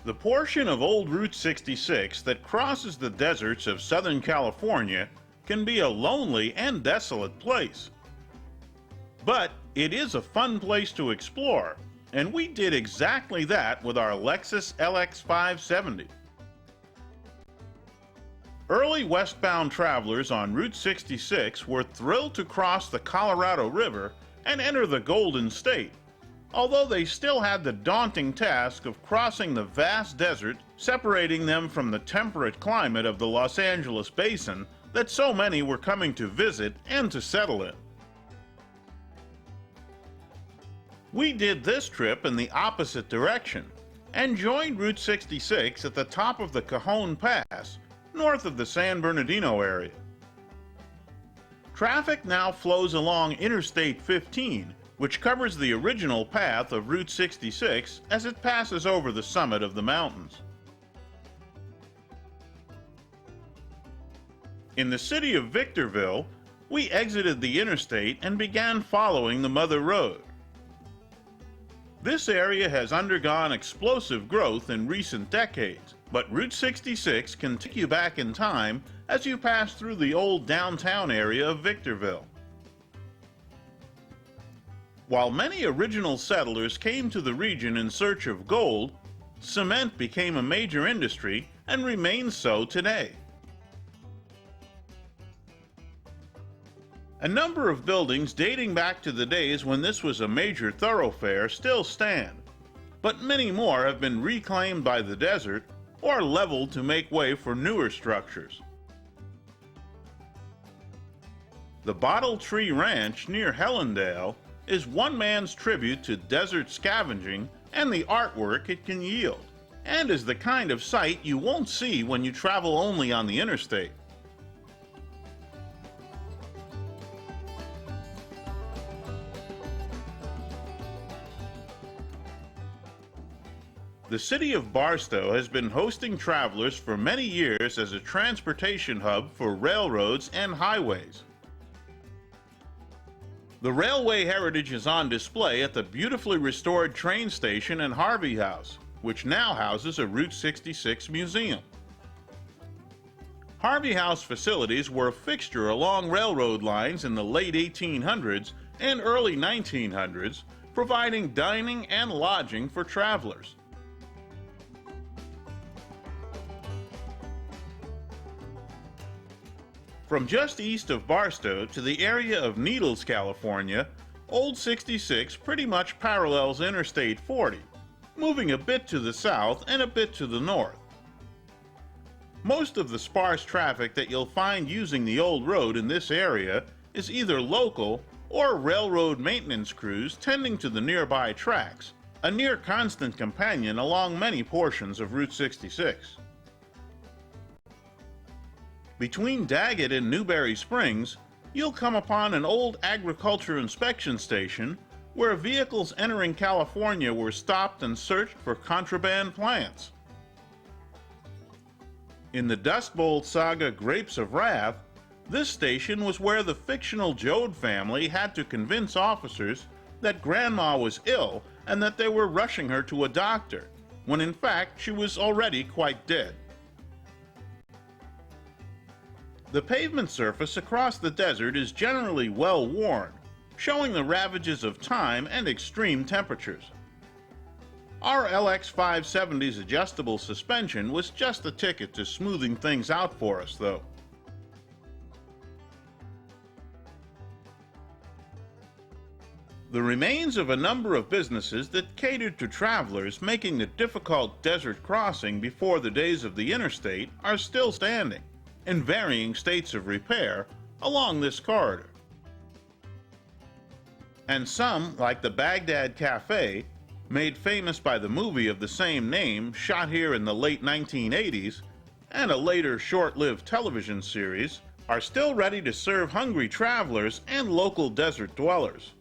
The portion of old Route 66 that crosses the deserts of Southern California can be a lonely and desolate place. But it is a fun place to explore, and we did exactly that with our Lexus LX 570. Early westbound travelers on Route 66 were thrilled to cross the Colorado River and enter the Golden State, although they still had the daunting task of crossing the vast desert separating them from the temperate climate of the Los Angeles basin that so many were coming to visit and to settle in. We did this trip in the opposite direction and joined Route 66 at the top of the Cajon Pass, north of the San Bernardino area. Traffic now flows along Interstate 15, which covers the original path of Route 66 as it passes over the summit of the mountains. In the city of Victorville, we exited the interstate and began following the Mother Road. This area has undergone explosive growth in recent decades, but Route 66 can take you back in time as you pass through the old downtown area of Victorville. While many original settlers came to the region in search of gold, cement became a major industry and remains so today. A number of buildings dating back to the days when this was a major thoroughfare still stand, but many more have been reclaimed by the desert or leveled to make way for newer structures. The Bottle Tree Ranch near Hellendale is one man's tribute to desert scavenging and the artwork it can yield, and is the kind of sight you won't see when you travel only on the interstate. The city of Barstow has been hosting travelers for many years as a transportation hub for railroads and highways. The railway heritage is on display at the beautifully restored train station and Harvey House, which now houses a Route 66 museum. Harvey House facilities were a fixture along railroad lines in the late 1800s and early 1900s, providing dining and lodging for travelers. From just east of Barstow to the area of Needles, California, Old 66 pretty much parallels Interstate 40, moving a bit to the south and a bit to the north. Most of the sparse traffic that you'll find using the old road in this area is either local or railroad maintenance crews tending to the nearby tracks, a near constant companion along many portions of Route 66. Between Daggett and Newberry Springs, you'll come upon an old agriculture inspection station where vehicles entering California were stopped and searched for contraband plants. In the Dust Bowl saga Grapes of Wrath, this station was where the fictional Joad family had to convince officers that Grandma was ill and that they were rushing her to a doctor, when in fact she was already quite dead. The pavement surface across the desert is generally well worn, showing the ravages of time and extreme temperatures. Our LX 570's adjustable suspension was just the ticket to smoothing things out for us, though. The remains of a number of businesses that catered to travelers making the difficult desert crossing before the days of the interstate are still standing, in varying states of repair, along this corridor. And some, like the Baghdad Cafe, made famous by the movie of the same name shot here in the late 1980s, and a later short-lived television series, are still ready to serve hungry travelers and local desert dwellers.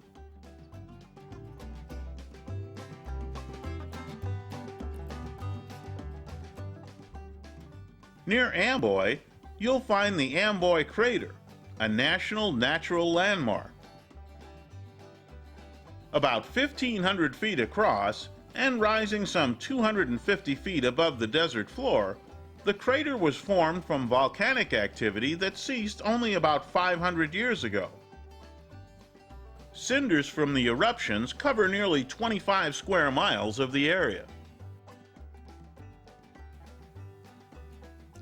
Near Amboy, you'll find the Amboy Crater, a national natural landmark. About 1,500 feet across, and rising some 250 feet above the desert floor, the crater was formed from volcanic activity that ceased only about 500 years ago. Cinders from the eruptions cover nearly 25 square miles of the area.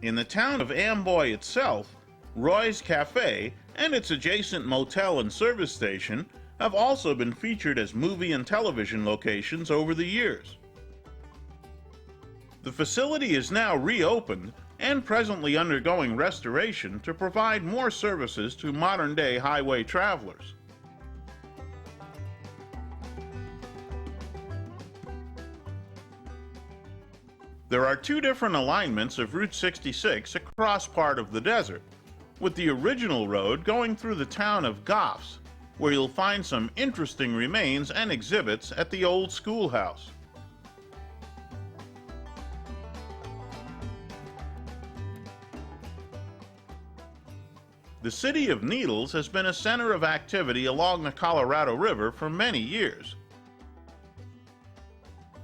In the town of Amboy itself, Roy's Cafe and its adjacent motel and service station have also been featured as movie and television locations over the years. The facility is now reopened and presently undergoing restoration to provide more services to modern-day highway travelers. There are two different alignments of Route 66 across part of the desert, with the original road going through the town of Goffs, where you'll find some interesting remains and exhibits at the old schoolhouse. The city of Needles has been a center of activity along the Colorado River for many years.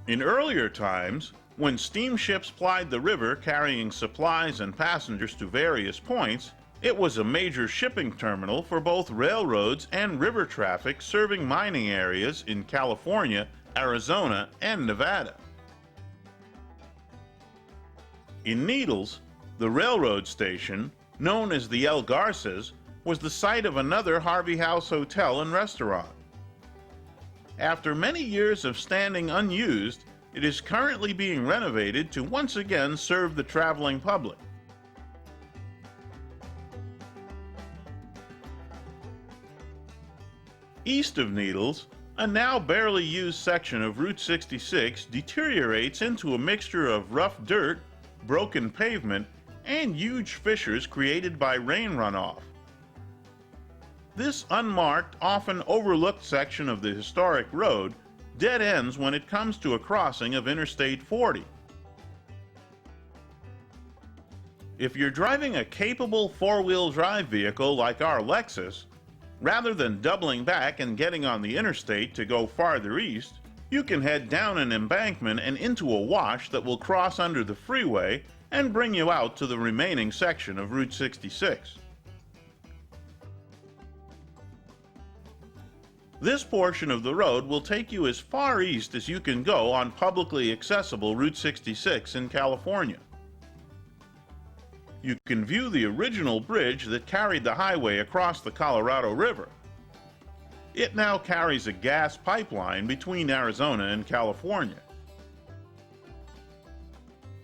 In earlier times, when steamships plied the river carrying supplies and passengers to various points, it was a major shipping terminal for both railroads and river traffic serving mining areas in California, Arizona, and Nevada. In Needles, the railroad station, known as the El Garces, was the site of another Harvey House hotel and restaurant. After many years of standing unused, it is currently being renovated to once again serve the traveling public. East of Needles, a now barely used section of Route 66 deteriorates into a mixture of rough dirt, broken pavement, and huge fissures created by rain runoff. This unmarked, often overlooked section of the historic road dead ends when it comes to a crossing of Interstate 40. If you're driving a capable four-wheel drive vehicle like our Lexus, rather than doubling back and getting on the interstate to go farther east, you can head down an embankment and into a wash that will cross under the freeway and bring you out to the remaining section of Route 66. This portion of the road will take you as far east as you can go on publicly accessible Route 66 in California. You can view the original bridge that carried the highway across the Colorado River. It now carries a gas pipeline between Arizona and California.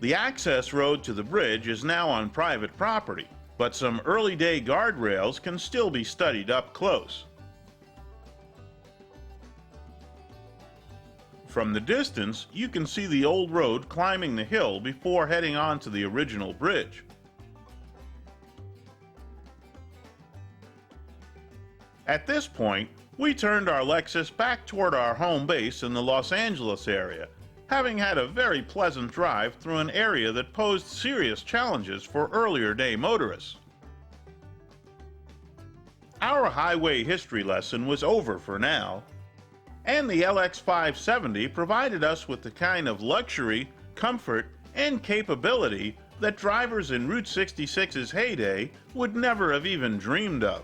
The access road to the bridge is now on private property, but some early-day guardrails can still be studied up close. From the distance, you can see the old road climbing the hill before heading on to the original bridge. At this point, we turned our Lexus back toward our home base in the Los Angeles area, having had a very pleasant drive through an area that posed serious challenges for earlier day motorists. Our highway history lesson was over for now, and the LX570 provided us with the kind of luxury, comfort, and capability that drivers in Route 66's heyday would never have even dreamed of.